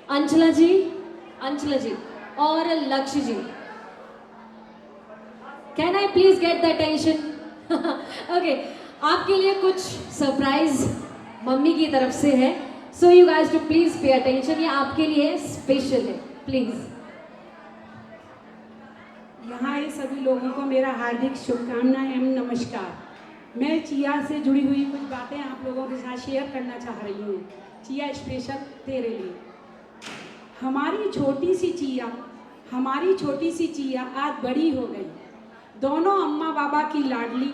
अंचला जी और Lakshya ji, can I please get the attention? Okay, आपके लिए कुछ सरप्राइज मम्मी की तरफ से है, so you guys to please pay attention, ये आपके लिए स्पेशल है, प्लीज। यहाँ आए सभी लोगों को मेरा हार्दिक शुभकामनाएं एवं नमस्कार। मैं चिया से जुड़ी हुई कुछ बातें आप लोगों के साथ शेयर करना चाह रही हूँ। चिया स्पेशल तेरे लिए। हमारी छोटी सी चिया आज बड़ी हो गई। दोनों अम्मा बाबा की लाडली,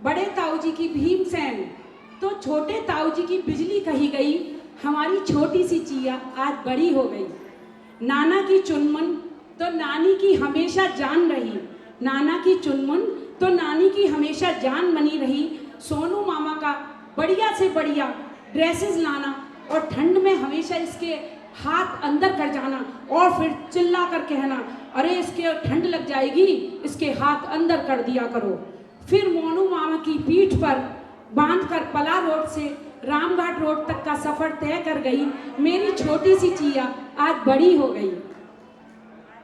बड़े ताऊ जी की भीमसेन तो छोटे ताऊ जी की बिजली कही गई। हमारी छोटी सी चिया आज बड़ी हो गई। नाना की चुनमुन तो नानी की हमेशा जान रही, नाना की चुनमुन तो नानी की हमेशा जान बनी रही। सोनू मामा का बढ़िया से बढ़िया ड्रेसेस लाना और ठंड में हमेशा इसके हाथ अंदर कर जाना और फिर चिल्ला कर कहना, अरे इसके ठंड लग जाएगी, इसके हाथ अंदर कर दिया करो। फिर मोनू मामा की पीठ पर बांधकर पला रोड से रामघाट रोड तक का सफर तय कर गई। मेरी छोटी सी चिया आज बड़ी हो गई।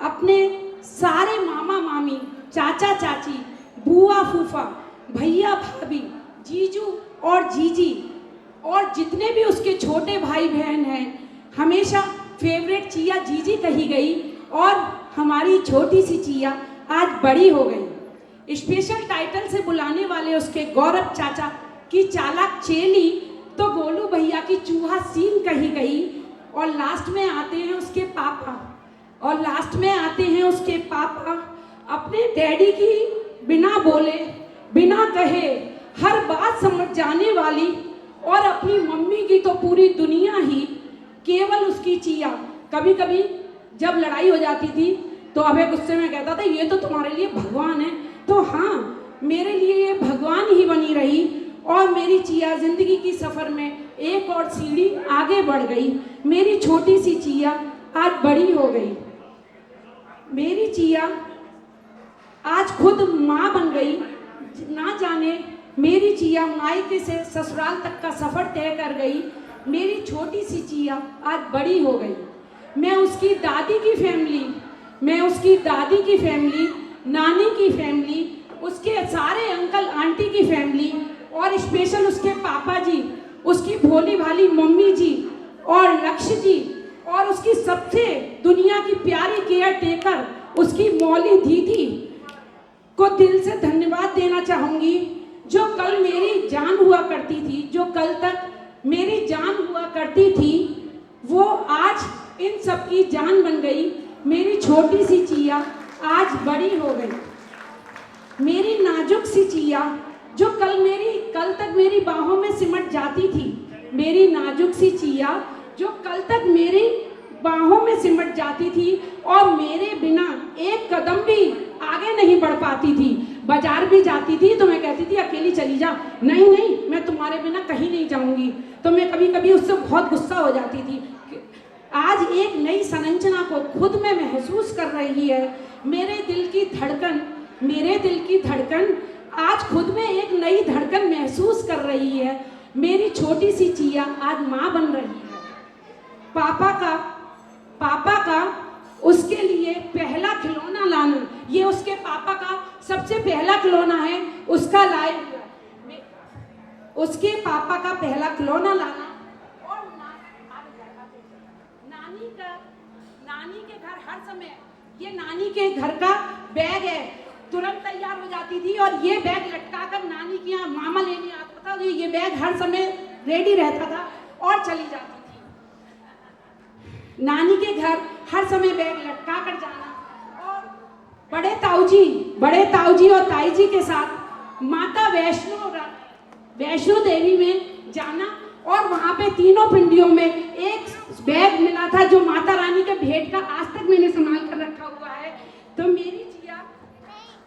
अपने सारे मामा मामी, चाचा चाची, बुआ फूफा, भैया भाभी, जीजू और जीजी और जितने भी उसके छोटे भाई बहन हैं, हमेशा फेवरेट चिया जीजी कही गई और हमारी छोटी सी चिया आज बड़ी हो गई। स्पेशल टाइटल से बुलाने वाले उसके गौरव चाचा की चालाक चेली तो गोलू भैया की चूहा सीन कही गई। और लास्ट में आते हैं उसके पापा, अपने डैडी की बिना बोले बिना कहे हर बात समझ जाने वाली, और अपनी मम्मी की तो पूरी दुनिया ही केवल उसकी चिया। कभी कभी जब लड़ाई हो जाती थी तो अबे गुस्से में कहता था, ये तो तुम्हारे लिए भगवान है। तो हाँ, मेरे लिए ये भगवान ही बनी रही और मेरी चिया जिंदगी की सफर में एक और सीढ़ी आगे बढ़ गई। मेरी छोटी सी चिया आज बड़ी हो गई। मेरी चिया आज खुद माँ बन गई। ना जाने मेरी चिया मायके से ससुराल तक का सफर तय कर गई। मेरी छोटी सी चिया आज बड़ी हो गई। मैं उसकी दादी की फैमिली, नानी की फैमिली, उसके सारे अंकल आंटी की फैमिली और स्पेशल उसके पापा जी, उसकी भोली भाली मम्मी जी और लक्ष्य जी और उसकी सबसे दुनिया की प्यारी केयर टेकर उसकी मौली दीदी को दिल से धन्यवाद देना चाहूँगी। जो कल मेरी जान हुआ करती थी, जो कल तक मेरी जान हुआ करती थी, वो आज इन सब की जान बन गई। मेरी छोटी सी चिया आज बड़ी हो गई। मेरी नाजुक सी चिया जो कल तक मेरी बाहों में सिमट जाती थी, मेरी नाजुक सी चिया जो कल तक मेरी बाहों में सिमट जाती थी और मेरे बिना एक कदम भी आगे नहीं बढ़ पाती थी। बाजार भी जाती थी तो मैं कहती थी अकेली चली जा, नहीं मैं तुम्हारे बिना कहीं नहीं जाऊंगी। तो मैं कभी कभी उससे बहुत गुस्सा हो जाती थी। आज एक नई संरचना को खुद में महसूस कर रही है। मेरे दिल की धड़कन आज खुद में एक नई धड़कन महसूस कर रही है। मेरी छोटी सी चिया आज माँ बन रही है। पापा का उसके लिए पहला खिलौना लाना, ये उसके पापा का सबसे पहला खिलौना है, उसका लाए उसके पापा का पहला खिलौना लाना। और नानी के घर हर समय ये नानी के घर का बैग है, तुरंत तैयार हो जाती थी और ये बैग लटका कर नानी के यहाँ मामा लेने आता था। तो ये बैग हर समय रेडी रहता था और चली जाती थी। नानी के घर हर समय बैग लटका कर जाना और बड़े ताऊ जी और ताई जी के साथ माता वैष्णो देवी में जाना और वहाँ पे तीनों पिंडियों में एक बैग मिला था जो माता रानी के भेंट का आज तक मैंने संभाल कर रखा हुआ है। तो मेरी चिया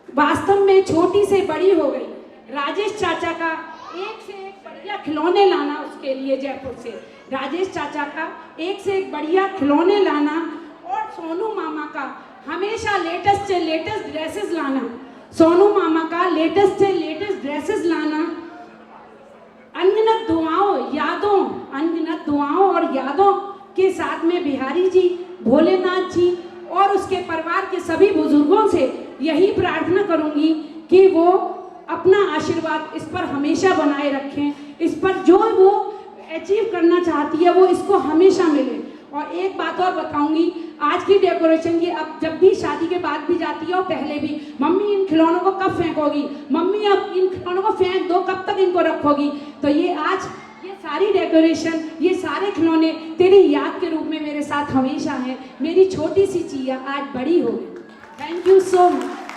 वास्तव में छोटी से बड़ी हो गई। राजेश चाचा का एक से एक बढ़िया खिलौने लाना उसके लिए जयपुर से, राजेश चाचा का एक से एक बढ़िया खिलौने लाना और सोनू मामा का हमेशा लेटेस्ट से लेटेस्ट ड्रेसेस लाना, सोनू मामा का लेटेस्ट से लेटेस्ट ड्रेसेस लाना। अनगिनत दुआओं और यादों के साथ में बिहारी जी, भोलेनाथ जी और उसके परिवार के सभी बुजुर्गों से यही प्रार्थना करूंगी कि वो अपना आशीर्वाद इस पर हमेशा बनाए रखें, इस पर जो वो अचीव करना चाहती है वो इसको हमेशा मिले। और एक बात और बताऊंगी, आज की डेकोरेशन की अब जब भी शादी के बाद भी जाती है और पहले भी, मम्मी इन खिलौनों को कब फेंकोगी, मम्मी अब इन खिलौनों को फेंक दो, कब तक इनको रखोगी। तो ये आज ये सारी डेकोरेशन, ये सारे खिलौने तेरी याद के रूप में मेरे साथ हमेशा हैं। मेरी छोटी सी चिया आज बड़ी हो गई। Thank you so much.